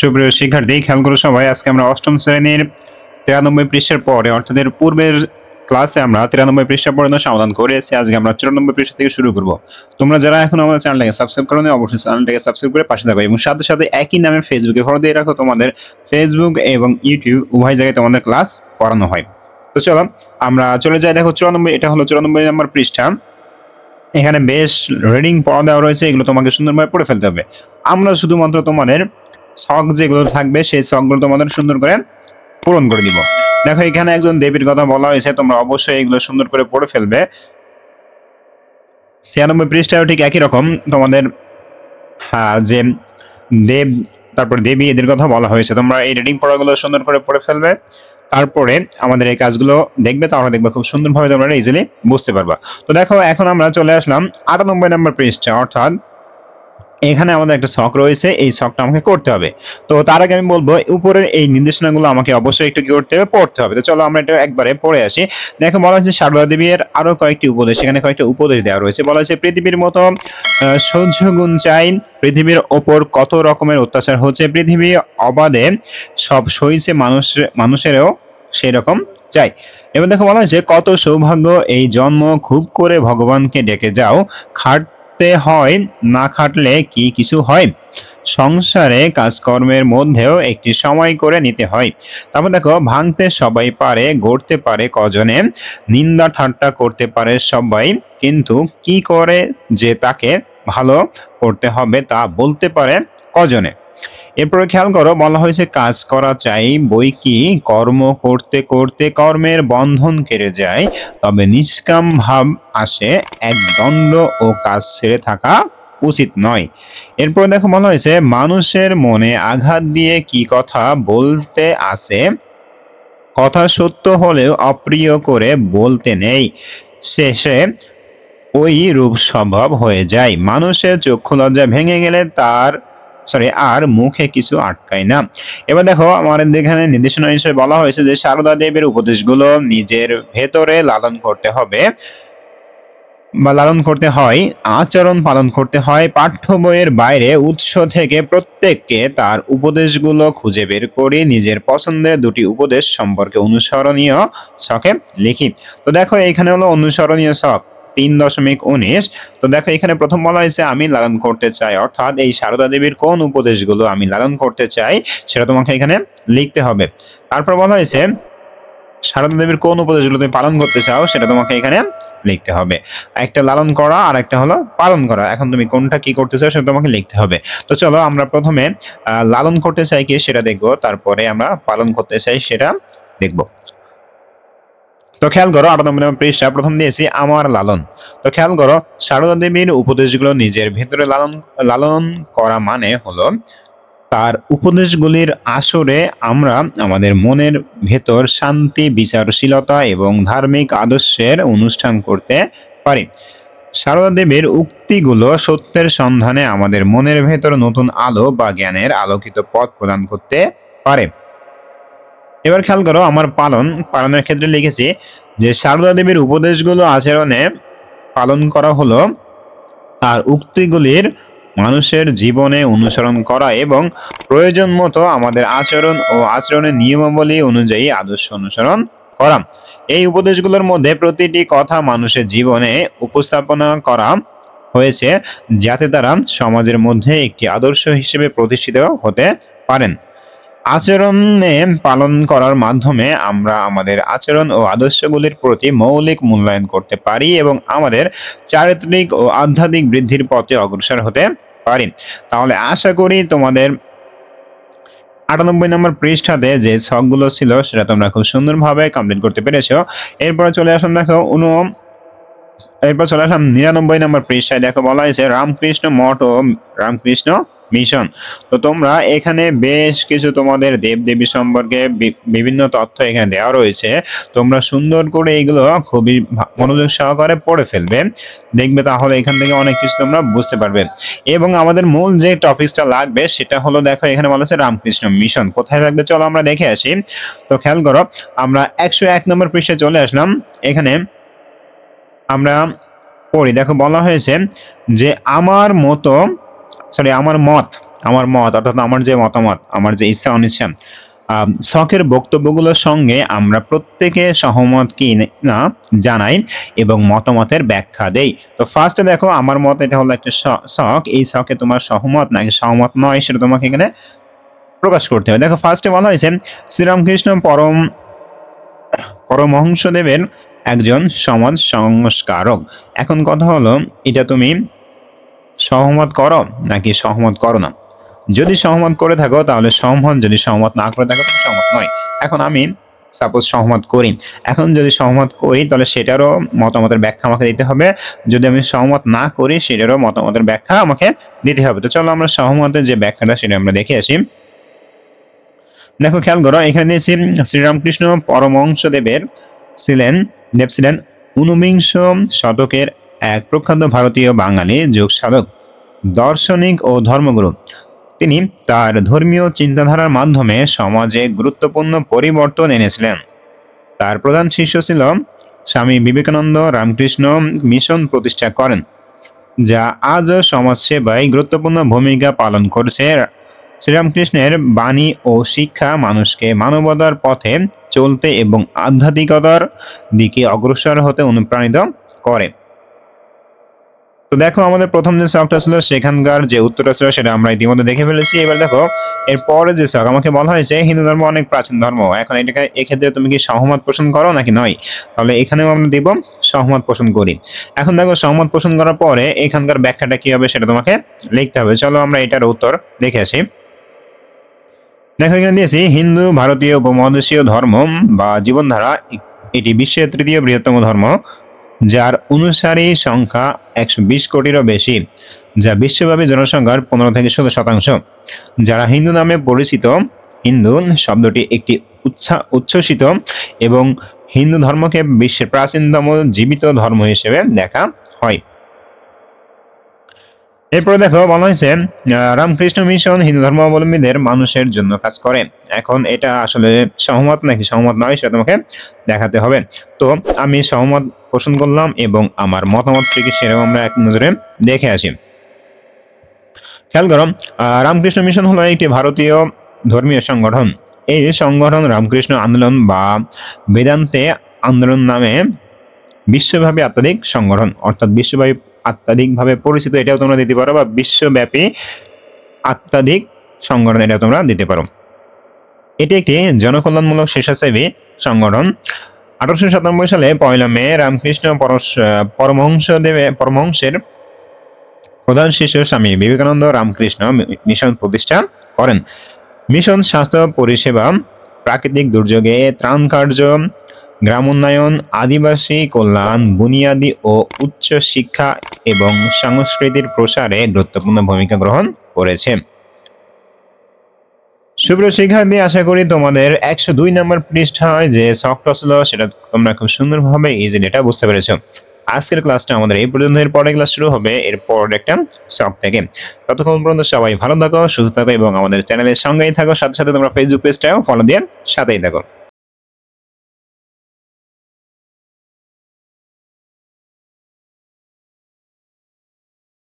সুপ্রিয় শিক্ষার্থী, খেয়াল করো সবাই, আজকে আমরা অষ্টম শ্রেণীর 93 পৃষ্ঠার পরে অর্থাৎ এর পূর্বের ক্লাসে আমরা 93 পৃষ্ঠা পর্যন্ত সমাধান করেছি। আজকে আমরা 94 পৃষ্ঠা থেকে শুরু করব। তোমরা যারা এখন আমাদের চ্যানেলটাকে সাবস্ক্রাইব করোনি, অবশ্যই চ্যানেলটাকে সাবস্ক্রাইব করে পাশে থাকো এবং সাথে সাথে একই নামে ফেসবুকে ফলো দিয়ে রাখো। তোমাদের ফেসবুক এবং ইউটিউব উভয় জায়গায় তোমাদের ক্লাস করানো হয়। তো চলো আমরা চলে যাই। দেখো 94, এটা হলো 94 নম্বর পৃষ্ঠা। এখানে বেশ রিডিং পড়া দেওয়া রয়েছে, এগুলো তোমাকে সুন্দরভাবে পড়ে ফেলতে হবে। আমরা শুধুমাত্র তোমাদের ছক যেগুলো থাকবে সেই ছকগুলো তোমাদের সুন্দর করে পূরণ করে দিব। দেখো এখানে একজন দেবীর কথা বলা হয়েছে, তোমরা অবশ্যই এগুলো সুন্দর করে পড়ে ফেলবে। 96 পৃষ্ঠায় ঠিক একই রকম তোমাদের যে দেব তারপর দেবী এদের কথা বলা হয়েছে। তোমরা এই রিডিং পড়াগুলো সুন্দর করে পড়ে ফেলবে, তারপরে আমাদের এই কাজগুলো দেখবে, তাহলে দেখবে খুব সুন্দরভাবে তোমরা ইজিলি বুঝতে পারবা। তো দেখো এখন আমরা চলে আসলাম 98 নম্বর পৃষ্ঠা, অর্থাৎ এখানে আমাদের একটা ছক রয়েছে, এই ছকটা আমাকে করতে হবে। তো তার আগে আমি বলবো উপরের এই নির্দেশনাগুলো আমাকে অবশ্যই একটু কি করতে হবে, পড়তে হবে। তো চলো আমরা এটা একবারে পড়ে আসি। দেখো বলা হচ্ছে সারদা দেবীর আরো কয়েকটি উপদেশ, এখানে কয়েকটা উপদেশ দেওয়া রয়েছে। বলা হচ্ছে পৃথিবীর মতো সহ্য গুণ চাই, পৃথিবীর ওপর কত রকমের অত্যাচার হচ্ছে, পৃথিবী অবাধে সব সইছে, মানুষেরও সেই রকম চাই। এবার দেখো বলা হয়েছে কত সৌভাগ্য এই জন্ম, খুব করে ভগবানকে ডেকে যাও, খাটতে হয়, না খাটলে কি কিছু হয়, সংসারে কাজকর্মের মধ্যেও একটি সময় করে নিতে হয়। তারপর দেখো ভাঙতে সবাই পারে, গড়তে পারে কজনে, নিন্দা ঠাট্টা করতে পারে সবাই, কিন্তু কি করে যে তাকে ভালো করতে হবে তা বলতে পারে কজনে। এরপরে খেয়াল করো বলা হয়েছে কাজ করা চাই, বই কি কর্ম করতে করতে কর্মের বন্ধন কেটে যায়, তবে নিষ্কাম ভাব আসে, এক দণ্ড ও কাজ ছেড়ে থাকা উচিত নয়। এরপর দেখো বলা হয়েছে মানুষের মনে আঘাত দিয়ে কি কথা বলতে আসে, কথা সত্য হলেও অপ্রিয় করে বলতে নেই, শেষে ওই রূপ স্বভাব হয়ে যায়। মানুষের চক্ষু লজ্জা ভেঙে গেলে আর মুখে কিছু আটকায় না। এবার দেখো আমাদের এখানে নির্দেশনা হিসেবে বলা হয়েছে যে সারদা দেবীর উপদেশগুলো নিজের ভেতরে লালন করতে হবে বা লালন করতে হয়, আচরণ পালন করতে হয়। পাঠ্য বইয়ের বাইরে উৎস থেকে প্রত্যেককে তার উপদেশগুলো খুঁজে বের করি, নিজের পছন্দের দুটি উপদেশ সম্পর্কে অনুসরণীয় ছকে লিখি। তো দেখো এখানে হলো অনুসরণীয় ছক 3.19। তো দেখো এখানে প্রথম বলা হয়েছে আমি লালন করতে চাই, অর্থাৎ এই সারদা দেবীর কোন উপদেশগুলো আমি লালন করতে চাই সেটা তোমাকে এখানে লিখতে হবে। তারপর বলা হয়েছে সারদা দেবীর কোন উপদেশগুলো তুমি পালন করতে চাও সেটা তোমাকে এখানে লিখতে হবে। একটা লালন করা আর একটা হলো পালন করা, এখন তুমি কোনটা কি করতে চাও সেটা তোমাকে লিখতে হবে। তো চলো আমরা প্রথমে লালন করতে চাই কি সেটা দেখবো, তারপরে আমরা পালন করতে চাই সেটা দেখবো। তো খেয়াল করো 8 নম্বর পৃষ্ঠা প্রথম দিয়েছি আমার লালন। তো খেয়াল করো সারদা দেবীর উপদেশগুলো নিজের ভেতরে লালন করা মানে হলো তার উপদেশগুলির আসরে আমরা আমাদের মনের ভেতর শান্তি, বিচারশীলতা এবং ধার্মিক আদর্শের অনুষ্ঠান করতে পারি। সারদা দেবীর উক্তিগুলো সত্যের সন্ধানে আমাদের মনের ভেতর নতুন আলো বা জ্ঞানের আলোকিত পথ প্রদান করতে পারে। এবার খেয়াল করো আমার পালনের ক্ষেত্রে লিখেছি যে সারদা দেবীর উপদেশগুলো আচরণে পালন করা হলো তার উক্তিগুলির মানুষের জীবনে অনুসরণ করা এবং প্রয়োজন মতো আমাদের আচরণ ও আচরণের নিয়মাবলী অনুযায়ী আদর্শ অনুসরণ করা। এই উপদেশগুলোর মধ্যে প্রতিটি কথা মানুষের জীবনে উপস্থাপনা করা হয়েছে যাতে তারা সমাজের মধ্যে একটি আদর্শ হিসেবে প্রতিষ্ঠিত হতে পারেন। আচরণে পালন করার মাধ্যমে আমরা আমাদের আচরণ ও আদর্শগুলির প্রতি মৌলিক মূল্যায়ন করতে পারি এবং আমাদের চারিত্রিক ও আধ্যাত্মিক বৃদ্ধির পথে অগ্রসর হতে পারি। তাহলে আশা করি তোমাদের 98 নম্বর পৃষ্ঠাতে যে ছকগুলো ছিল সেটা তোমরা খুব সুন্দরভাবে কমপ্লিট করতে পেরেছো। এরপর চলে আসলাম দেখো 99 নম্বর পৃষ্ঠায়। দেখো বলা হয়েছে রামকৃষ্ণ মঠ ও রামকৃষ্ণ মিশন। তো তোমরা এখানে বেশ কিছু তোমাদের দেবদেবী সম্পর্কে বিভিন্ন তথ্য এখানে দেওয়া রয়েছে, তোমরা সুন্দর করে এগুলো খুবই মনোযোগ সহকারে পড়ে ফেলবে, দেখবে তাহলে এখান থেকে অনেক কিছু তোমরা বুঝতে পারবে। এবং আমাদের মূল যে টপিকটা লাগবে সেটা হলো দেখো এখানে বলা আছে রামকৃষ্ণ মিশন কোথায় থাকবে, চলো আমরা দেখে আসি। তো খেয়াল করো আমরা 101 নম্বর পৃষ্ঠায় চলে আসলাম। এখানে আমরা পড়ি, দেখো বলা হয়েছে যে আমার মত আমার মত অর্থাৎ আমার যে মতামত, আমার যে ইচ্ছা অনিচ্ছা, শখের বক্তব্যগুলোর সঙ্গে আমরা প্রত্যেকে সহমত কি না জানাই এবং মতামতের ব্যাখ্যা দেই। তো ফার্স্টে দেখো আমার মত এটা হলো একটা শখ, এই শখে তোমার সহমত নাকি সহমত নয় সেটা তোমাকে এখানে প্রকাশ করতে হবে। দেখো ফার্স্টে বলা হয়েছে শ্রীরামকৃষ্ণ পরমহংসদেবের একজন সমাজ সংস্কারক। এখন কথা হলো এটা তুমি সহমত করো নাকি সহমত করো না। যদি সহমত করে থাকো তাহলে সহমত, যদি সহমত না করে থাকো তাহলে সহমত নয়। এখন আমি সাপোজ সহমত করি, এখন যদি সহমত করি তাহলে সেটারও মতামতের ব্যাখ্যা আমাকে দিতে হবে, যদি আমি সহমত না করি সেটারও মতামতের ব্যাখ্যা আমাকে দিতে হবে। তো চলো আমরা সহমতের যে ব্যাখ্যাটা সেটা আমরা দেখে আসি। দেখো খেয়াল করো, এখানে দিয়েছি শ্রীরামকৃষ্ণ পরমহংসদেবের দেব ছিলেন ঊনবিংশ শতকের এক প্রখ্যাত ভারতীয় বাঙালি যোগ সাধক, দার্শনিক ও ধর্মগুরু। তিনি তার ধর্মীয় চিন্তাধারার মাধ্যমে সমাজে গুরুত্বপূর্ণ পরিবর্তন এনেছিলেন। তার প্রধান শিষ্য ছিল স্বামী বিবেকানন্দ। রামকৃষ্ণ মিশন প্রতিষ্ঠা করেন, যা আজও সমাজ সেবায় গুরুত্বপূর্ণ ভূমিকা পালন করছে। শ্রীরামকৃষ্ণের বাণী ও শিক্ষা মানুষকে মানবতার পথে চলতে এবং আধ্যাত্মিকতার দিকে অগ্রসর হতে অনুপ্রাণিত করে। তো দেখো আমাদের প্রথম যে শখটা ছিল সেখানকার যে উত্তরটা ছিল সেটা আমরা ইতিমধ্যে দেখে ফেলেছি। এবার দেখো এরপরে যে শখ আমাকে বলা হয়েছে হিন্দু ধর্ম অনেক প্রাচীন ধর্ম। এখন এটাকে এক্ষেত্রে তুমি কি সহমত পোষণ করো নাকি নয়, তাহলে এখানেও আমরা দিব সহমত পোষণ করি। এখন দেখো সহমত পোষণ করার পরে এখানকার ব্যাখ্যাটা কি হবে সেটা তোমাকে লিখতে হবে। চলো আমরা এটার উত্তর দেখে আসি। দেখো এখানে দিয়েছি হিন্দু ভারতীয় উপমহাদেশীয় ধর্ম বা জীবনধারা, এটি বিশ্বের তৃতীয় বৃহত্তম ধর্ম, যার অনুসারী সংখ্যা 120 কোটিরও বেশি, যা বিশ্বব্যাপী জনসংখ্যার 15 থেকে 16%। যারা হিন্দু নামে পরিচিত, হিন্দু শব্দটি একটি উচ্ছ্বসিত এবং হিন্দু ধর্মকে বিশ্বের প্রাচীনতম জীবিত ধর্ম হিসেবে দেখা হয়। এরপরে দেখো বলা হয়েছে রামকৃষ্ণ মিশন হিন্দু ধর্মাবলম্বীদের মানুষের জন্য কাজ করে। এখন এটা আসলে সহমত নাকি সহমত নয় সেটা তোমাকে দেখাতে হবে। তো আমি সহমত পোষণ করলাম এবং আমার মতামত থেকে সেরকম আমরা এক নজরে দেখে আসি। খেয়াল করো, রামকৃষ্ণ মিশন হলো একটি ভারতীয় ধর্মীয় সংগঠন। এই সংগঠন রামকৃষ্ণ আন্দোলন বা বেদান্তে আন্দোলন নামে বিশ্বব্যাপী আধ্যাত্মিক সংগঠন, অর্থাৎ বিশ্বব্যাপী আধ্যাত্মিকভাবে পরিচিত, এটাও তোমরা দিতে পারো, বা বিশ্বব্যাপী আধ্যাত্মিক সংগঠন এটাও তোমরা দিতে পারো। এটি একটি জনকল্যাণমূলক স্বেচ্ছাসেবী সংগঠন। 1897 সালে 1 মে রামকৃষ্ণ পরমহংসের প্রধান শিষ্য স্বামী বিবেকানন্দ রামকৃষ্ণ মিশন প্রতিষ্ঠা করেন। মিশন স্বাস্থ্য পরিষেবা, প্রাকৃতিক দুর্যোগে ত্রাণ কার্য, গ্রাম উন্নয়ন, আদিবাসী কল্যাণ, বুনিয়াদী ও উচ্চ শিক্ষা এবং সংস্কৃতির প্রসারে গুরুত্বপূর্ণ ভূমিকা গ্রহণ করেছে। সুপ্রিয় শিক্ষার্থী, আশা করি তোমাদের 102 নম্বর পৃষ্ঠায় যে শখটা ছিল সেটা তোমরা খুব সুন্দরভাবে ইজিলি এটা বুঝতে পেরেছো। আজকের ক্লাসটা আমাদের এই পর্যন্ত, এর পরের ক্লাস শুরু হবে এরপর একটা শখ থেকে। ততক্ষণ পর্যন্ত সবাই ভালো থাকো, সুস্থ থাকো এবং আমাদের চ্যানেলের সঙ্গেই থাকো, সাথে সাথে তোমরা ফেসবুক পেজটাও ফলো দিয়ে সাথেই থাকো।